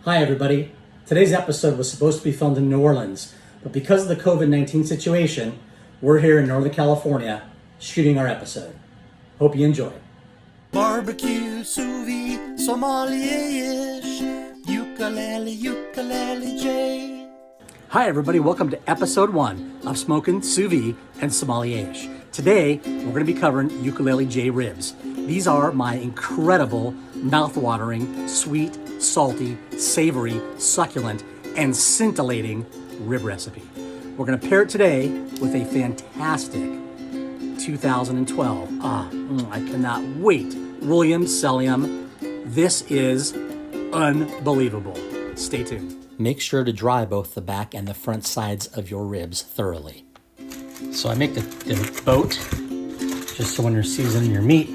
Hi everybody. Today's episode was supposed to be filmed in New Orleans, but because of the COVID-19 situation, we're here in Northern California shooting our episode. Hope you enjoy. Barbecue, sous vide, sommelier-ish, ukulele, J. Hi everybody, welcome to episode 1 of Smokin' Sous Vide and Sommelierish. Today, we're going to be covering Ukulele J ribs. These are my incredible, mouth-watering, sweet, salty, savory, succulent, and scintillating rib recipe. We're going to pair it today with a fantastic 2012. I cannot wait. Williams Selyem. This is unbelievable. Stay tuned. Make sure to dry both the back and the front sides of your ribs thoroughly. So I make the boat just so when you're seasoning your meat,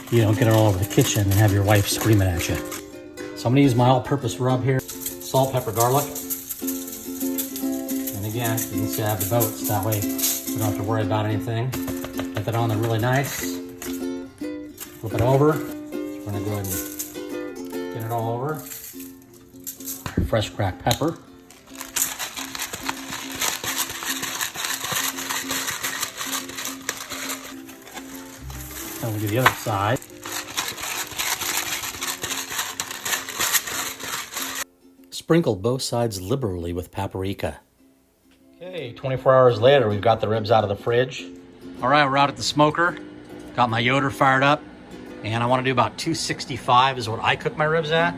you don't get it all over the kitchen and have your wife screaming at you. So I'm gonna use my all-purpose rub here. Salt, pepper, garlic. And again, you can see I have the boat, so that way we don't have to worry about anything. Get that on there really nice. Flip it over. We're gonna go ahead and get it all over. Fresh cracked pepper. And we'll do the other side. Sprinkle both sides liberally with paprika. Okay, 24 hours later, we've got the ribs out of the fridge. All right, we're out at the smoker. Got my Yoder fired up, and I want to do about 265 is what I cook my ribs at.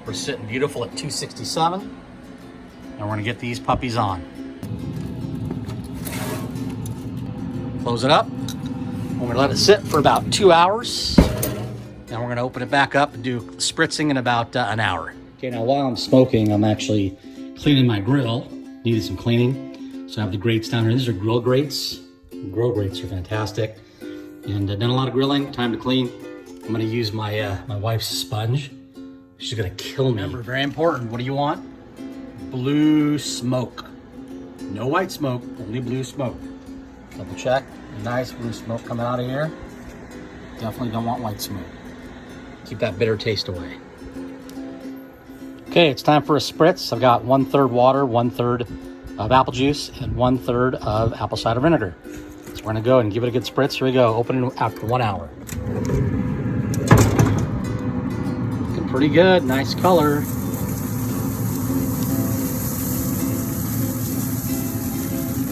We're sitting beautiful at 267, and we're gonna get these puppies on. Close it up. We're gonna let it sit for about 2 hours, and we're gonna open it back up and do spritzing in about an hour. Okay, now while I'm smoking, I'm actually cleaning my grill. Needed some cleaning, so I have the grates down here. These are grill grates. Grill grates are fantastic, and done a lot of grilling. Time to clean. I'm gonna use my my wife's sponge. She's gonna kill me. Remember, very important. What do you want? Blue smoke. No white smoke, only blue smoke. Double check. Nice blue smoke coming out of here. Definitely don't want white smoke. Keep that bitter taste away. Okay, it's time for a spritz. I've got 1/3 water, 1/3 of apple juice, and 1/3 of apple cider vinegar. So we're gonna go and give it a good spritz. Here we go. Open it after 1 hour. Looking pretty good. Nice color.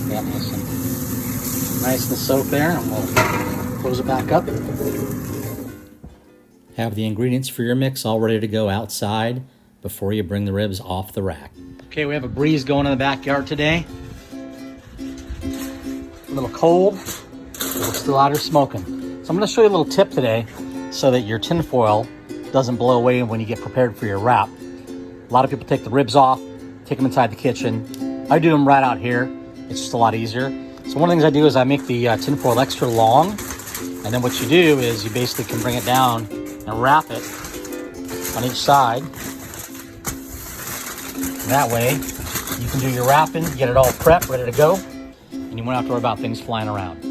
Got nice and soaked there, and we'll close it back up. Have the ingredients for your mix all ready to go outside before you bring the ribs off the rack. Okay, we have a breeze going in the backyard today. A little cold, but we're still out here smoking. So I'm gonna show you a little tip today so that your tin foil doesn't blow away when you get prepared for your wrap. A lot of people take the ribs off, take them inside the kitchen. I do them right out here. It's just a lot easier. So one of the things I do is I make the tin foil extra long, and then what you do is you basically can bring it down and wrap it on each side. That way, you can do your wrapping, get it all prepped, ready to go, and you won't have to worry about things flying around.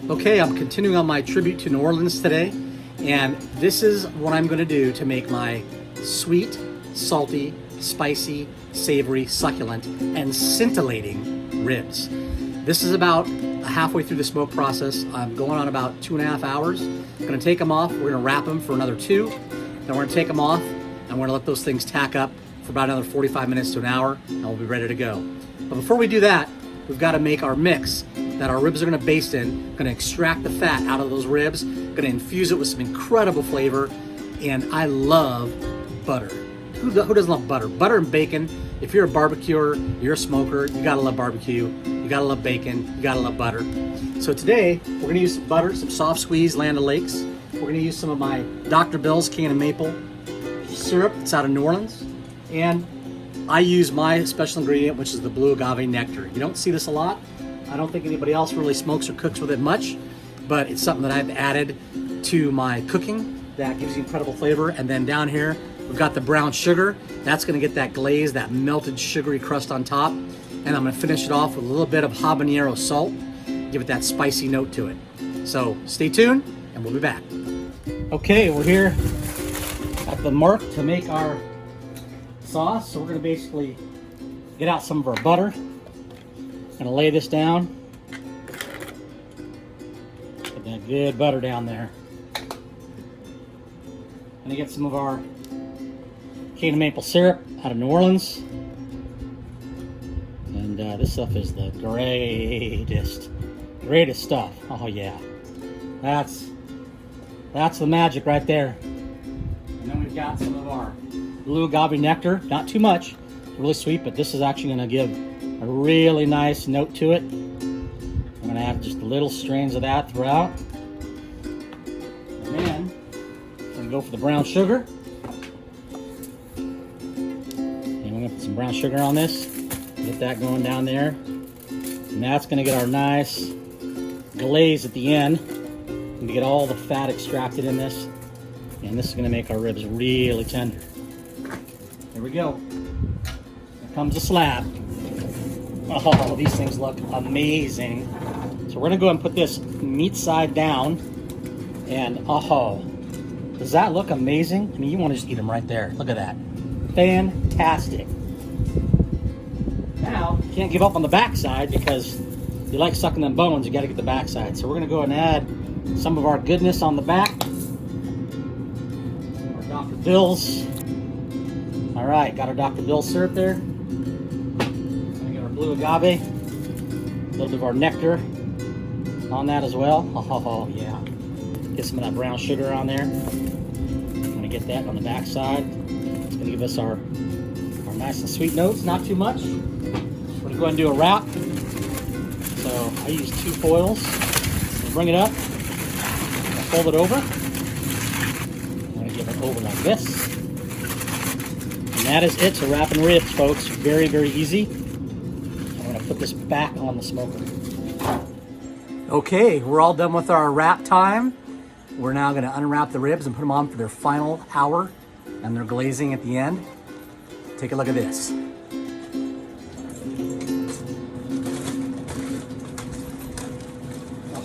Okay, I'm continuing on my tribute to New Orleans today, and this is what I'm gonna do to make my sweet, salty, spicy, savory, succulent, and scintillating ribs. This is about halfway through the smoke process. I'm going on about 2.5 hours. I'm gonna take them off, we're gonna wrap them for another 2, then we're gonna take them off, and we're gonna let those things tack up for about another 45 minutes to an hour, and we'll be ready to go. But before we do that, we've got to make our mix that our ribs are going to baste in. Going to extract the fat out of those ribs, going to infuse it with some incredible flavor, and I love butter. Who doesn't love butter? Butter and bacon. If you're a barbecuer, you're a smoker, you gotta love barbecue, you gotta love bacon, you gotta love butter. So today, we're gonna use some butter, some soft squeeze Land O'Lakes. We're gonna use some of my Dr. Bill's King and Maple syrup. It's out of New Orleans. And I use my special ingredient, which is the Blue Agave nectar. You don't see this a lot. I don't think anybody else really smokes or cooks with it much, but it's something that I've added to my cooking that gives you incredible flavor. And then down here, we've got the brown sugar. That's gonna get that glaze, that melted sugary crust on top. And I'm gonna finish it off with a little bit of habanero salt, give it that spicy note to it. So stay tuned, and we'll be back. Okay, we're here at the mark to make our sauce. So we're gonna basically get out some of our butter. Gonna lay this down. Put that good butter down there. Gonna get some of our cane maple syrup out of New Orleans. And this stuff is the greatest stuff. Oh yeah. That's the magic right there. And then we've got some of our Blue Agave nectar. Not too much, really sweet, but this is actually gonna give a really nice note to it. I'm gonna add just little strains of that throughout. And then I'm gonna go for the brown sugar. And we're gonna put some brown sugar on this. Get that going down there. And that's gonna get our nice glaze at the end. And to get all the fat extracted in this. And this is gonna make our ribs really tender. Here we go. Here comes the slab. Oh, these things look amazing. So we're gonna go ahead and put this meat side down. And oh, does that look amazing? I mean, you wanna just eat them right there. Look at that. Fantastic. Now, you can't give up on the back side because if you like sucking them bones, you gotta get the back side. So we're gonna go ahead and add some of our goodness on the back. Our Dr. Bill's. All right, got our Dr. Bill's syrup there. Gonna get our Blue Agave. A little bit of our nectar on that as well. Oh yeah. Get some of that brown sugar on there. I'm gonna get that on the back side. It's gonna give us our nice and sweet notes, not too much. We're gonna go ahead and do a wrap. So I use 2 foils. Bring it up. Fold it over. I'm gonna give it over like this. And that is it to wrapping ribs, folks. Very, very easy. I'm gonna put this back on the smoker. Okay, we're all done with our wrap time. We're now gonna unwrap the ribs and put them on for their final hour and their glazing at the end. Take a look at this.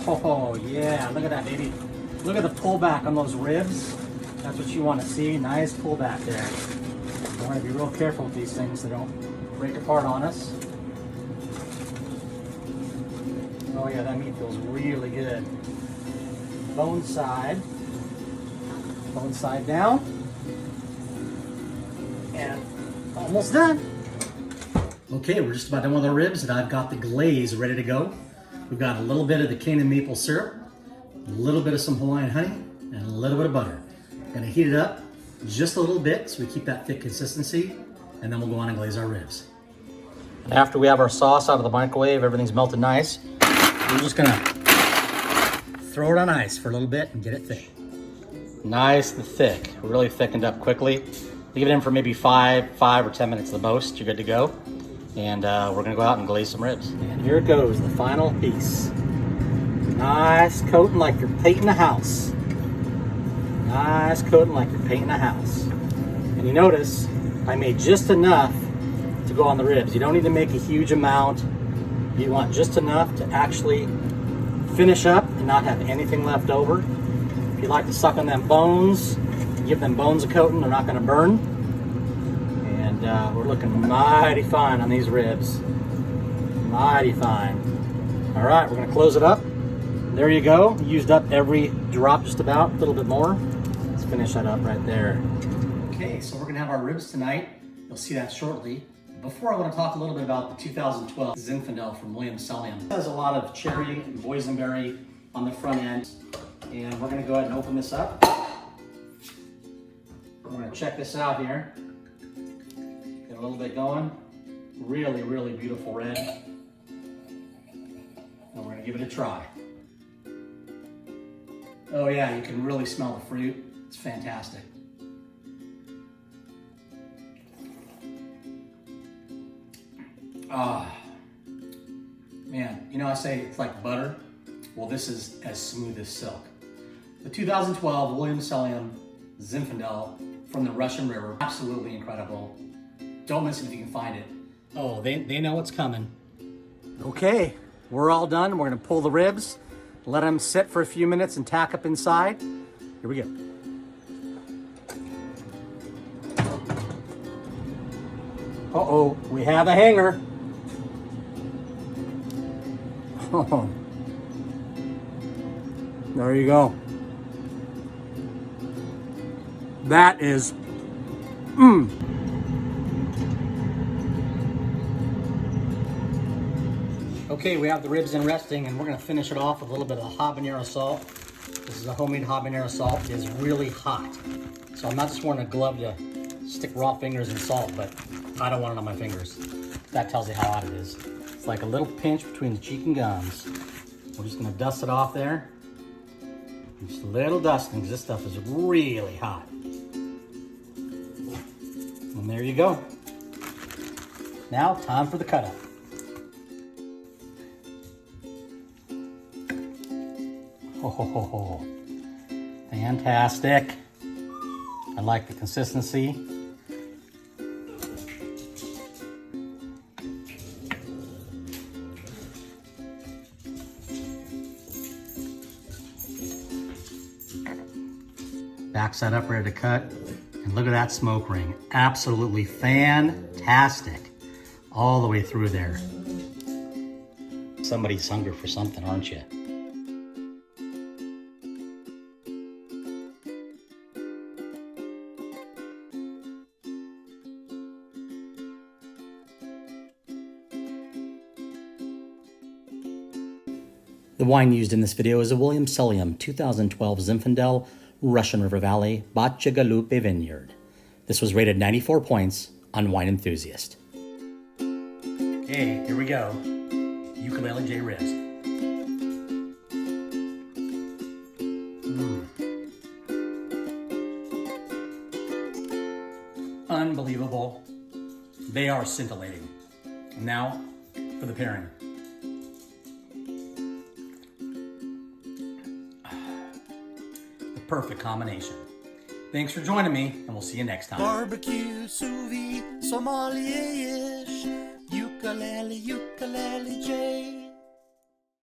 Oh yeah, look at that, baby. Look at the pullback on those ribs. That's what you want to see. Nice pullback there. We want to be real careful with these things so they don't break apart on us. Oh yeah, that meat feels really good. Bone side down. And almost done. Okay, we're just about done with our ribs and I've got the glaze ready to go. We've got a little bit of the cane and maple syrup, a little bit of some Hawaiian honey, and a little bit of butter. Gonna heat it up just a little bit so we keep that thick consistency, and then we'll go on and glaze our ribs. After we have our sauce out of the microwave, everything's melted nice, we're just gonna throw it on ice for a little bit and get it thick. Nice and thick, really thickened up quickly. Leave it in for maybe 5 or 10 minutes the most, you're good to go. And we're gonna go out and glaze some ribs. And here it goes, the final piece. Nice coating like you're painting a house. Nice coating like you're painting a house. And you notice, I made just enough to go on the ribs. You don't need to make a huge amount. You want just enough to actually finish up and not have anything left over. If you like to suck on them bones, give them bones a coating, they're not gonna burn. And we're looking mighty fine on these ribs. Mighty fine. All right, we're gonna close it up. There you go. Used up every drop just about, a little bit more. Let's finish that up right there. Okay, so we're gonna have our ribs tonight. You'll see that shortly. Before, I want to talk a little bit about the 2012 Zinfandel from Williams Selyem. It has a lot of cherry and boysenberry on the front end. And we're gonna go ahead and open this up. We're gonna check this out here. Get a little bit going. Really, really beautiful red. And we're gonna give it a try. Oh yeah, you can really smell the fruit. It's fantastic. Ah, man, you know I say it's like butter. Well, this is as smooth as silk. The 2012 Williams Selyem Zinfandel from the Russian River. Absolutely incredible. Don't miss it if you can find it. Oh, they know what's coming. Okay, we're all done. We're gonna pull the ribs, let them sit for a few minutes and tack up inside. Here we go. Uh-oh, we have a hanger. Oh. There you go. That is, Okay, we have the ribs in resting, and we're gonna finish it off with a little bit of habanero salt. This is a homemade habanero salt. It is really hot. So I'm not just wearing a glove to stick raw fingers in salt, but I don't want it on my fingers. That tells you how hot it is. It's like a little pinch between the cheek and gums. We're just gonna dust it off there. Just a little dusting, because this stuff is really hot. And there you go. Now, time for the cut up. Oh, fantastic. I like the consistency. Back side up, ready to cut. And look at that smoke ring. Absolutely fantastic. All the way through there. Somebody's hungry for something, aren't you? The wine used in this video is a Williams Selyem 2012 Zinfandel, Russian River Valley, Bacigalupi Vineyard. This was rated 94 points on Wine Enthusiast. Okay, here we go. Ukulele J Ribs. Unbelievable. They are scintillating. Now for the pairing. Perfect combination. Thanks for joining me, and we'll see you next time. Barbecue sous vide, sommelier-ish. Ukulele, ukulele J.